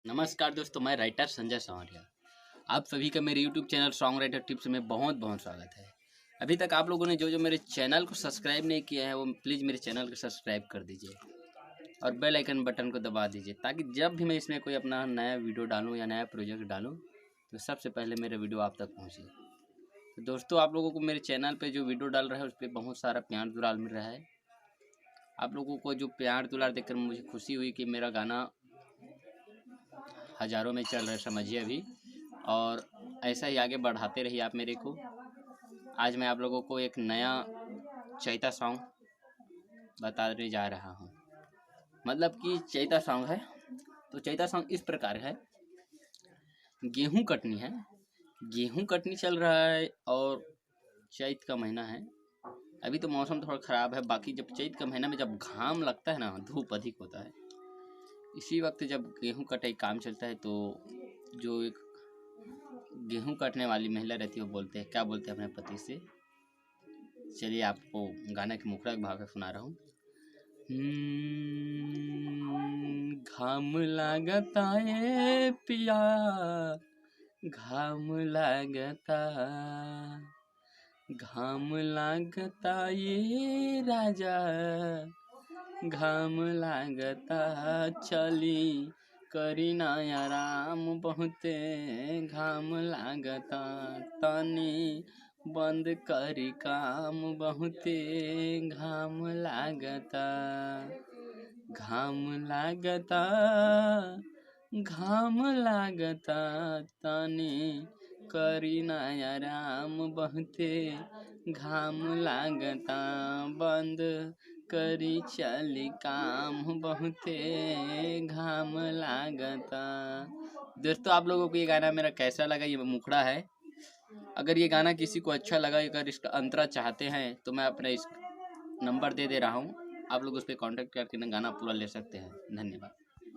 नमस्कार दोस्तों, मैं राइटर संजय संवरिया। आप सभी का मेरे YouTube channel song writer tips में बहुत बहुत स्वागत है। अभी तक आप लोगों ने जो मेरे चैनल को सब्सक्राइब नहीं किया है वो प्लीज़ मेरे चैनल को सब्सक्राइब कर दीजिए और बेल आइकन बटन को दबा दीजिए, ताकि जब भी मैं इसमें कोई अपना नया वीडियो डालूँ या नया प्रोजेक्ट डालूँ तो सबसे पहले मेरा वीडियो आप तक पहुँचे। तो दोस्तों, आप लोगों को मेरे चैनल पर जो वीडियो डाल रहा है उस पर बहुत सारा प्यार दुलार मिल रहा है। आप लोगों को जो प्यार दुलार देखकर मुझे खुशी हुई कि मेरा गाना हज़ारों में चल रहा है, समझिए अभी, और ऐसा ही आगे बढ़ाते रहिए आप मेरे को। आज मैं आप लोगों को एक नया चैता सॉन्ग बताने जा रहा हूँ। मतलब कि चैता सॉन्ग है, तो चैता सॉन्ग इस प्रकार है। गेहूं कटनी है, गेहूं कटनी चल रहा है और चैत का महीना है। अभी तो मौसम थोड़ा ख़राब है, बाकी जब चैत का महीना में जब घाम लगता है ना, धूप अधिक होता है, इसी वक्त जब गेहूं कटाई काम चलता है तो जो एक गेहूं काटने वाली महिला रहती है वो बोलते हैं, क्या बोलते हैं अपने पति से। चलिए आपको गाना के मुखड़ा भाग सुना रहा हूँ। घाम लागता ए पिया, घाम लागता, घाम लागता ये राजा, घाम लागता, चली करी ना आराम बहुते, घाम लागता, तनी बंद करी काम बहुते, घाम लागता, घाम लागता, घाम लागता, तनी करी ना आराम बहुते, घाम लागता, बंद करी चली काम बहुते, घाम लागता। दोस्तों, आप लोगों को ये गाना मेरा कैसा लगा, ये मुखड़ा है। अगर ये गाना किसी को अच्छा लगा, अगर इसका अंतरा चाहते हैं तो मैं अपना इस नंबर दे रहा हूँ, आप लोग उस पर कॉन्टेक्ट करके गाना पूरा ले सकते हैं। धन्यवाद।